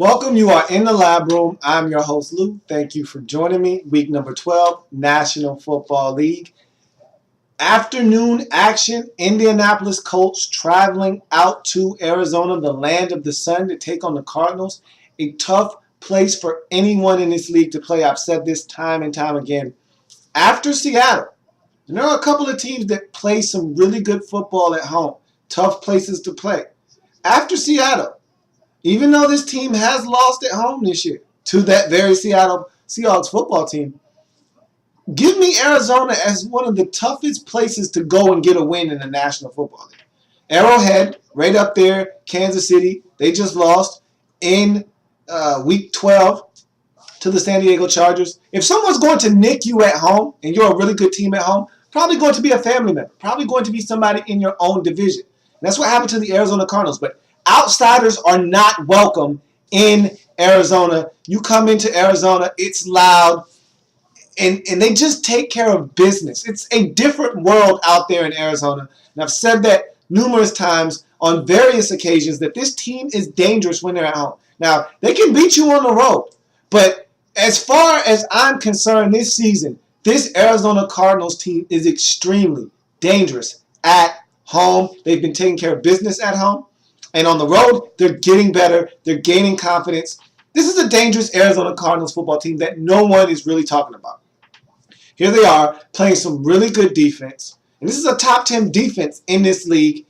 Welcome. You are in the lab room. I'm your host, Lou. Thank you for joining me. Week number 12, National Football League. Afternoon action. Indianapolis Colts traveling out to Arizona, the land of the sun, to take on the Cardinals. A tough place for anyone in this league to play. I've said this time and time again. After Seattle, and there are a couple of teams that play some really good football at home. Tough places to play. After Seattle, even though this team has lost at home this year to that very Seattle Seahawks football team, give me Arizona as one of the toughest places to go and get a win in the National Football League. Arrowhead, right up there, Kansas City, they just lost in Week 12 to the San Diego Chargers. If someone's going to nick you at home and you're a really good team at home, probably going to be a family member, probably going to be somebody in your own division. And that's what happened to the Arizona Cardinals. But outsiders are not welcome in Arizona. You come into Arizona, it's loud, and they just take care of business. It's a different world out there in Arizona. And I've said that numerous times on various occasions that this team is dangerous when they're at home. Now, they can beat you on the road, but as far as I'm concerned this season, this Arizona Cardinals team is extremely dangerous at home. They've been taking care of business at home. And on the road, they're getting better. They're gaining confidence. This is a dangerous Arizona Cardinals football team that no one is really talking about. Here they are playing some really good defense. And this is a top 10 defense in this league.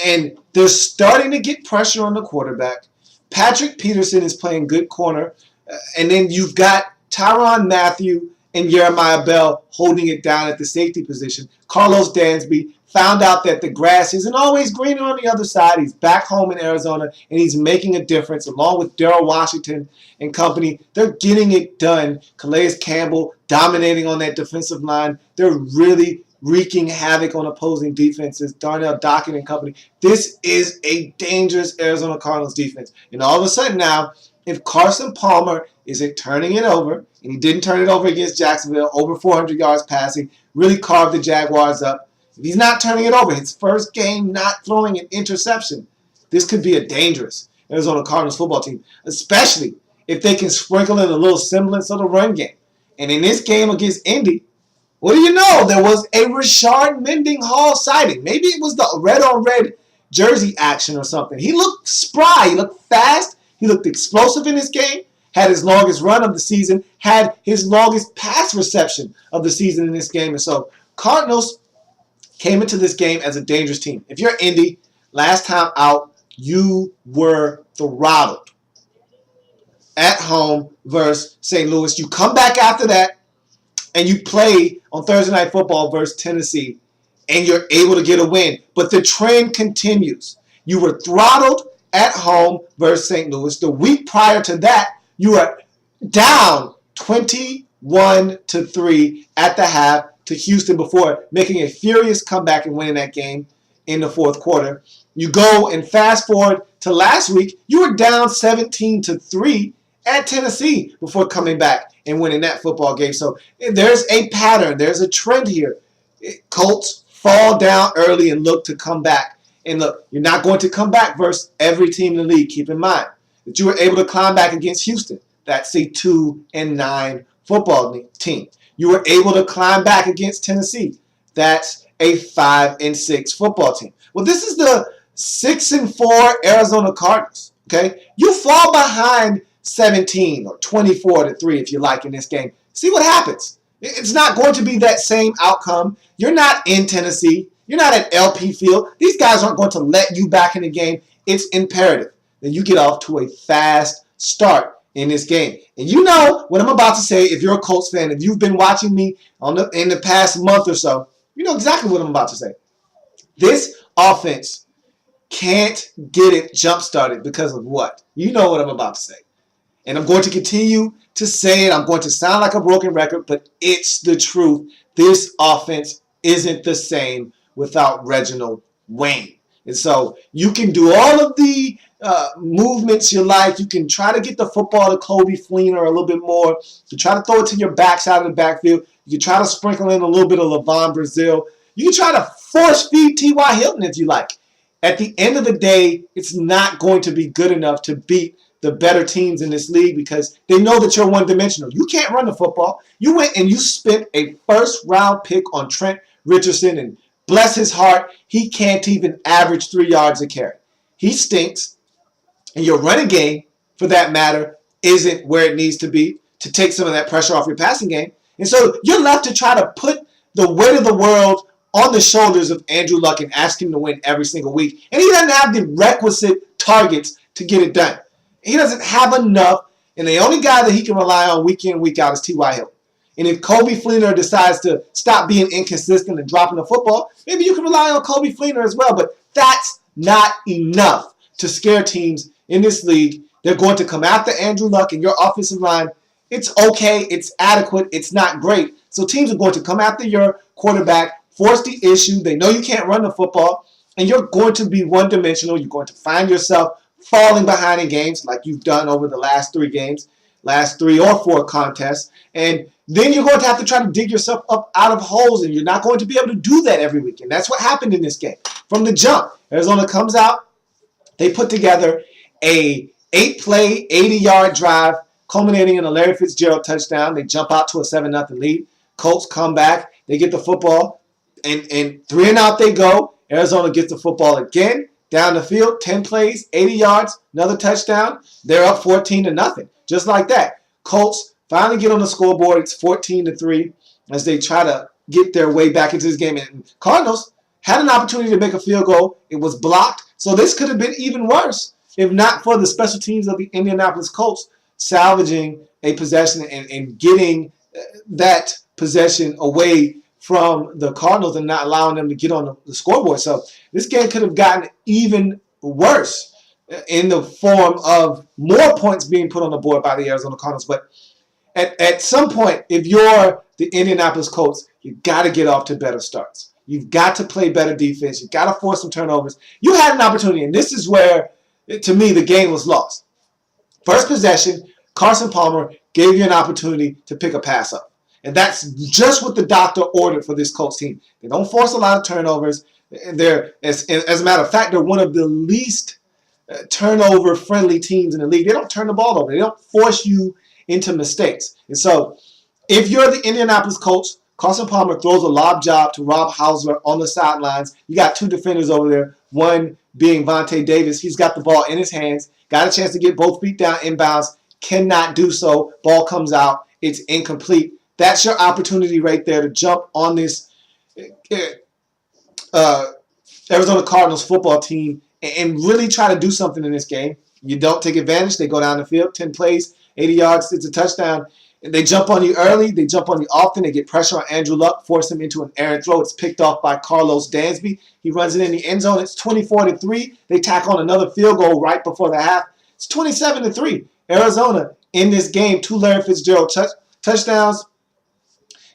And they're starting to get pressure on the quarterback. Patrick Peterson is playing good corner. And then you've got Tyrann Mathieu and Jeremiah Bell holding it down at the safety position. Carlos Dansby found out that the grass isn't always greener on the other side. He's back home in Arizona, and he's making a difference along with Darrell Washington and company. They're getting it done. Calais Campbell dominating on that defensive line. They're really wreaking havoc on opposing defenses. Darnell Dockett and company. This is a dangerous Arizona Cardinals defense. And all of a sudden now, if Carson Palmer isn't turning it over, and he didn't turn it over against Jacksonville, over 400 yards passing, really carved the Jaguars up. If he's not turning it over, his first game not throwing an interception, this could be a dangerous Arizona Cardinals football team, especially if they can sprinkle in a little semblance of the run game. And in this game against Indy, what do you know? There was a Rashard Mendenhall sighting. Maybe it was the red-on-red jersey action or something. He looked spry. He looked fast. He looked explosive in this game, had his longest run of the season, had his longest pass reception of the season in this game. And so Cardinals came into this game as a dangerous team. If you're Indy, last time out, you were throttled at home versus St. Louis. You come back after that, and you play on Thursday Night Football versus Tennessee, and you're able to get a win. But the trend continues. You were throttled at home versus St. Louis. The week prior to that, you were down 21-3 at the half to Houston before making a furious comeback and winning that game in the fourth quarter. You go and fast forward to last week, you were down 17-3 at Tennessee before coming back and winning that football game. So there's a pattern. There's a trend here. Colts fall down early and look to come back. And look, you're not going to come back versus every team in the league. Keep in mind that you were able to climb back against Houston. That's a 2-9 football team. You were able to climb back against Tennessee. That's a 5-6 football team. Well, this is the 6-4 Arizona Cardinals. Okay, you fall behind 17 or 24-3 if you like in this game. See what happens. It's not going to be that same outcome. You're not in Tennessee. You're not at L.P. Field. These guys aren't going to let you back in the game. It's imperative that you get off to a fast start in this game. And you know what I'm about to say if you're a Colts fan. If you've been watching me in the past month or so, you know exactly what I'm about to say. This offense can't get it jump-started because of what? You know what I'm about to say. And I'm going to continue to say it. I'm going to sound like a broken record, but it's the truth. This offense isn't the same without Reginald Wayne. And so you can do all of the movements you like. You can try to get the football to Kobe Fleener a little bit more. You try to throw it to your backside of the backfield. You can try to sprinkle in a little bit of LeVon Brazil. You can try to force feed T.Y. Hilton if you like. At the end of the day, it's not going to be good enough to beat the better teams in this league because they know that you're one-dimensional. You can't run the football. You went and you spent a first-round pick on Trent Richardson, and bless his heart, he can't even average 3 yards a carry. He stinks, and your running game, for that matter, isn't where it needs to be to take some of that pressure off your passing game. And so you're left to try to put the weight of the world on the shoulders of Andrew Luck and ask him to win every single week. And he doesn't have the requisite targets to get it done. He doesn't have enough, and the only guy that he can rely on week in, week out is T.Y. Hill. And if Kobe Fleener decides to stop being inconsistent and dropping the football, maybe you can rely on Kobe Fleener as well. But that's not enough to scare teams in this league. They're going to come after Andrew Luck and your offensive line. It's okay. It's adequate. It's not great. So teams are going to come after your quarterback, force the issue. They know you can't run the football, and you're going to be one-dimensional. You're going to find yourself falling behind in games like you've done over the last 3 games, last 3 or 4 contests. And then you're going to have to try to dig yourself up out of holes, and you're not going to be able to do that every week. And that's what happened in this game. From the jump, Arizona comes out. They put together a 8-play, 80-yard drive, culminating in a Larry Fitzgerald touchdown. They jump out to a 7-0 lead. Colts come back. They get the football, and 3-and-out they go. Arizona gets the football again. Down the field, 10 plays, 80 yards, another touchdown. They're up 14-0, just like that. Colts finally get on the scoreboard. It's 14-3 as they try to get their way back into this game. And Cardinals had an opportunity to make a field goal. It was blocked. So this could have been even worse if not for the special teams of the Indianapolis Colts salvaging a possession and getting that possession away from the Cardinals and not allowing them to get on the scoreboard. So this game could have gotten even worse in the form of more points being put on the board by the Arizona Cardinals. But at some point, if you're the Indianapolis Colts, you've got to get off to better starts. You've got to play better defense. You've got to force some turnovers. You had an opportunity, and this is where, to me, the game was lost. First possession, Carson Palmer gave you an opportunity to pick a pass up. And that's just what the doctor ordered for this Colts team. They don't force a lot of turnovers. They're, as a matter of fact, they're one of the least turnover-friendly teams in the league. They don't turn the ball over. They don't force you into mistakes. And so if you're the Indianapolis Colts, Carson Palmer throws a lob job to Rob Hausler on the sidelines. You got 2 defenders over there, one being Vontae Davis. He's got the ball in his hands, got a chance to get both feet down inbounds, cannot do so. Ball comes out. It's incomplete. That's your opportunity right there to jump on this Arizona Cardinals football team and really try to do something in this game. You don't take advantage. They go down the field, 10 plays, 80 yards, it's a touchdown. They jump on you early. They jump on you often. They get pressure on Andrew Luck, force him into an errant throw. It's picked off by Carlos Dansby. He runs it in the end zone. It's 24-3. They tack on another field goal right before the half. It's 27-3. Arizona in this game, 2 Larry Fitzgerald touchdowns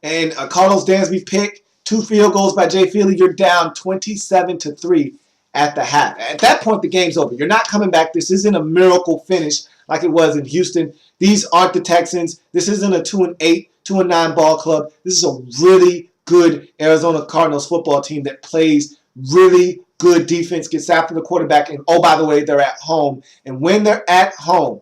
and a Carlos Dansby pick, 2 field goals by Jay Feely. You're down 27-3 at the half. At that point, the game's over. You're not coming back. This isn't a miracle finish like it was in Houston. These aren't the Texans. This isn't a 2-8, 2-9 ball club. This is a really good Arizona Cardinals football team that plays really good defense, gets after the quarterback, and oh, by the way, they're at home. And when they're at home,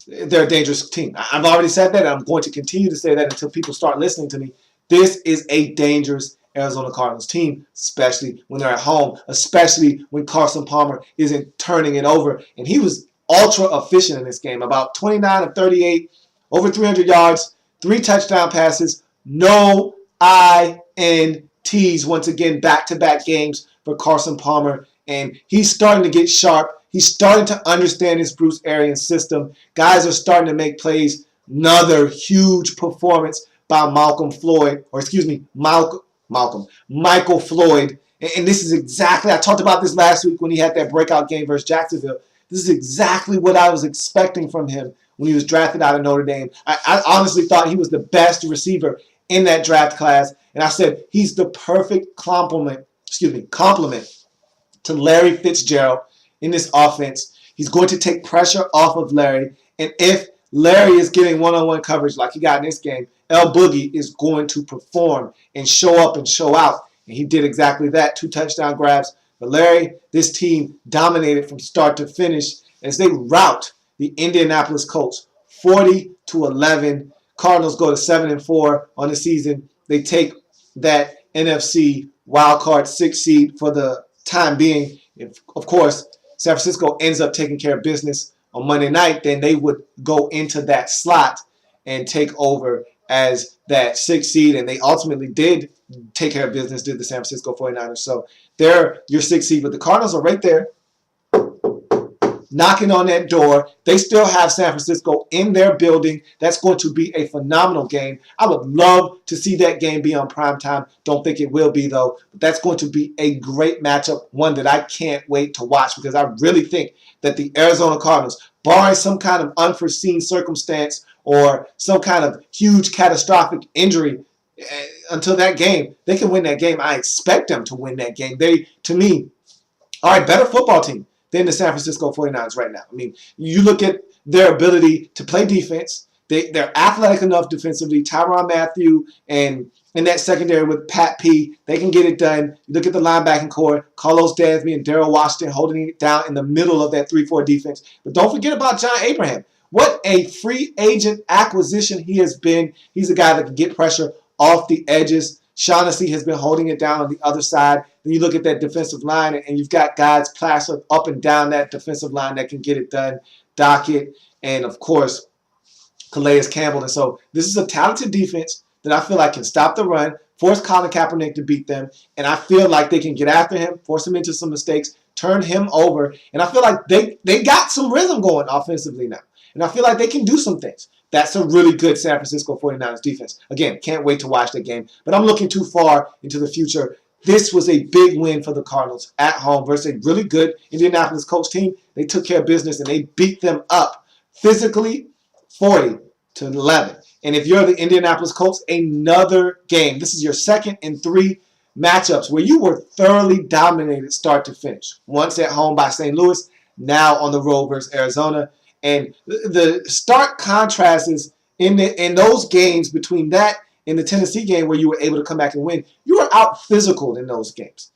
they're a dangerous team. I've already said that, and I'm going to continue to say that until people start listening to me. This is a dangerous Arizona Cardinals team, especially when they're at home, especially when Carson Palmer isn't turning it over. And he was ultra efficient in this game, about 29 of 38, over 300 yards, 3 touchdown passes, no INTs. Once again, back-to-back games for Carson Palmer, and he's starting to get sharp. He's starting to understand his Bruce Arians system. Guys are starting to make plays. Another huge performance by Michael Floyd. And this is exactly, I talked about this last week when he had that breakout game versus Jacksonville. This is exactly what I was expecting from him when he was drafted out of Notre Dame. I honestly thought he was the best receiver in that draft class. And I said he's the perfect complement to Larry Fitzgerald in this offense. He's going to take pressure off of Larry. And if Larry is getting one-on-one coverage like he got in this game, L.A.B is going to perform and show up and show out. And he did exactly that. 2 touchdown grabs. But Larry, this team dominated from start to finish as they rout the Indianapolis Colts 40-11. Cardinals go to 7-4 on the season. They take that NFC wildcard 6 seed for the time being. If, of course, San Francisco ends up taking care of business on Monday night, then they would go into that slot and take over as that 6th seed. And they ultimately did take care of business, did the San Francisco 49ers. So they're your 6th seed. But the Cardinals are right there, knocking on that door. They still have San Francisco in their building. That's going to be a phenomenal game. I would love to see that game be on primetime. Don't think it will be, though. But that's going to be a great matchup, one that I can't wait to watch, because I really think that the Arizona Cardinals, barring some kind of unforeseen circumstance or some kind of huge catastrophic injury until that game, they can win that game. I expect them to win that game. They, to me, are a better football team than the San Francisco 49ers right now. I mean, you look at their ability to play defense. They're athletic enough defensively. Tyrann Mathieu and in that secondary with Pat P, they can get it done. You look at the linebacking core, Carlos Dansby and Darrell Washington holding it down in the middle of that 3-4 defense. But don't forget about John Abraham. What a free agent acquisition he has been. He's a guy that can get pressure off the edges. Shaughnessy has been holding it down on the other side. Then you look at that defensive line, and you've got guys plastered up and down that defensive line that can get it done. Dockett and, of course, Calais Campbell. And so this is a talented defense that I feel like can stop the run, force Colin Kaepernick to beat them, and I feel like they can get after him, force him into some mistakes, turn him over, and I feel like they got some rhythm going offensively now. And I feel like they can do some things. That's a really good San Francisco 49ers defense. Again, can't wait to watch that game. But I'm looking too far into the future. This was a big win for the Cardinals at home versus a really good Indianapolis Colts team. They took care of business, and they beat them up physically 40-11. And if you're the Indianapolis Colts, another game. This is your 2nd in 3 matchups where you were thoroughly dominated start to finish. Once at home by St. Louis, now on the road versus Arizona. And the stark contrast is in those games between that and the Tennessee game where you were able to come back and win. You were out physical in those games.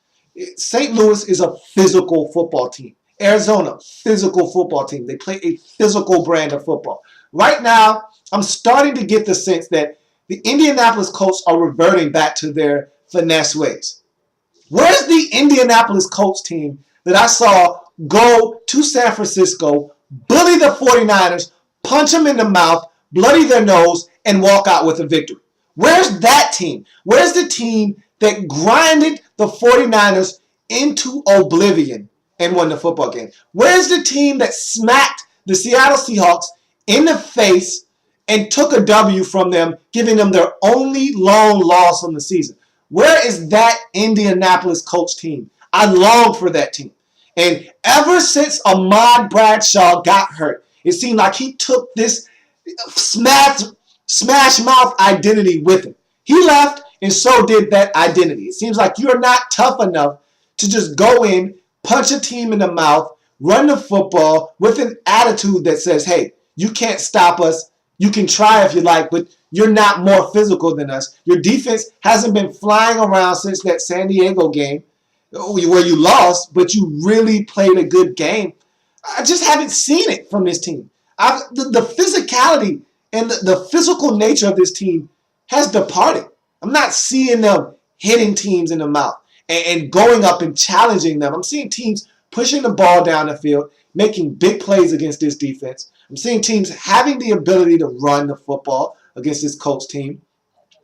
St. Louis is a physical football team. Arizona, physical football team. They play a physical brand of football. Right now, I'm starting to get the sense that the Indianapolis Colts are reverting back to their finesse ways. Where's the Indianapolis Colts team that I saw go to San Francisco, bully the 49ers, punch them in the mouth, bloody their nose, and walk out with a victory? Where's that team? Where's the team that grinded the 49ers into oblivion and won the football game? Where's the team that smacked the Seattle Seahawks in the face and took a W from them, giving them their only long loss on the season? Where is that Indianapolis Colts team? I long for that team. And ever since Ahmad Bradshaw got hurt, it seemed like he took this smash mouth identity with him. He left, and so did that identity. It seems like you're not tough enough to just go in, punch a team in the mouth, run the football with an attitude that says, hey, you can't stop us. You can try if you like, but you're not more physical than us. Your defense hasn't been flying around since that San Diego game where you lost, but you really played a good game. I just haven't seen it from this team. The physicality and the physical nature of this team has departed. I'm not seeing them hitting teams in the mouth and going up and challenging them. I'm seeing teams pushing the ball down the field, making big plays against this defense. I'm seeing teams having the ability to run the football against this Colts team.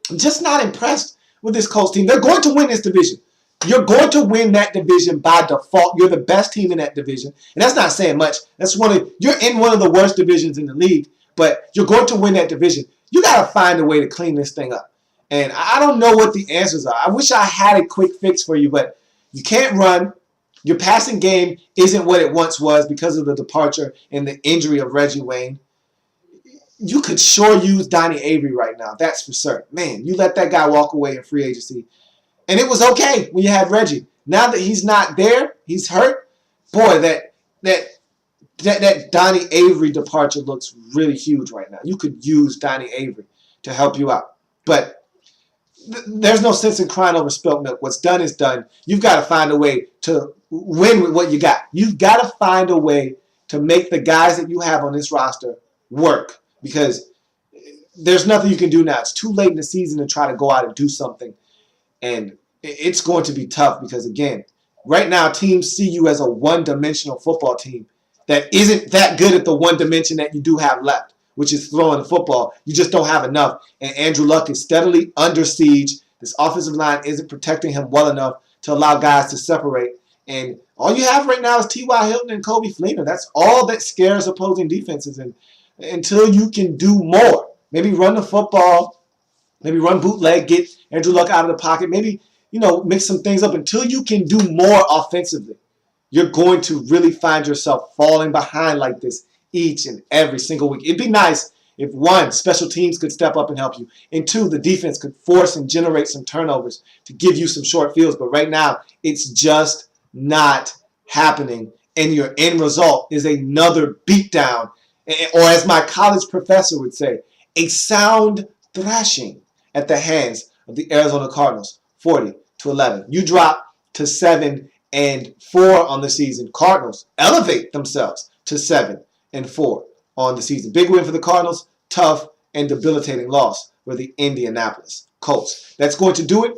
I'm just not impressed with this Colts team. They're going to win this division. You're going to win that division by default. You're the best team in that division. And that's not saying much. You're in one of the worst divisions in the league, but you're going to win that division. You got to find a way to clean this thing up. And I don't know what the answers are. I wish I had a quick fix for you, but you can't run. Your passing game isn't what it once was because of the departure and the injury of Reggie Wayne. You could sure use Donnie Avery right now. That's for certain. Man, you let that guy walk away in free agency. And it was okay when you had Reggie. Now that he's not there, he's hurt. Boy, that Donnie Avery departure looks really huge right now. You could use Donnie Avery to help you out. But there's no sense in crying over spilt milk. What's done is done. You've got to find a way to win with what you got. You've got to find a way to make the guys that you have on this roster work, because there's nothing you can do now. It's too late in the season to try to go out and do something, and it's going to be tough because, again, right now teams see you as a one-dimensional football team that isn't that good at the one dimension that you do have left, which is throwing the football. You just don't have enough, and Andrew Luck is steadily under siege. This offensive line isn't protecting him well enough to allow guys to separate. And all you have right now is T.Y. Hilton and Kobe Fleener. That's all that scares opposing defenses. And until you can do more, maybe run the football, maybe run bootleg, get Andrew Luck out of the pocket, maybe, mix some things up. Until you can do more offensively, you're going to really find yourself falling behind like this each and every single week. It'd be nice if, one, special teams could step up and help you, and two, the defense could force and generate some turnovers to give you some short fields. But right now, it's just not happening, and your end result is another beatdown, or as my college professor would say, a sound thrashing at the hands of the Arizona Cardinals, 40-11. You drop to 7-4 on the season. Cardinals elevate themselves to 7-4 on the season. Big win for the Cardinals. Tough and debilitating loss for the Indianapolis Colts. That's going to do it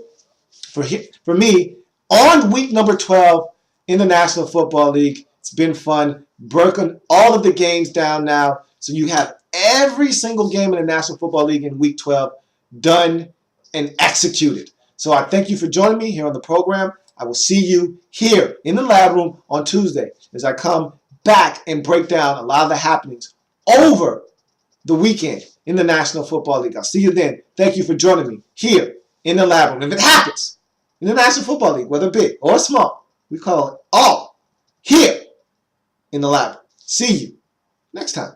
for me on week number 12 in the National Football League. It's been fun. Broken all of the games down now, so you have every single game in the National Football League in week 12 done and executed. So I thank you for joining me here on the program. I will see you here in the lab room on Tuesday as I come back and break down a lot of the happenings over the weekend in the National Football League. I'll see you then. Thank you for joining me here in the lab room. If it happens in the National Football League, whether big or small, we call it all here in the lab room. See you next time.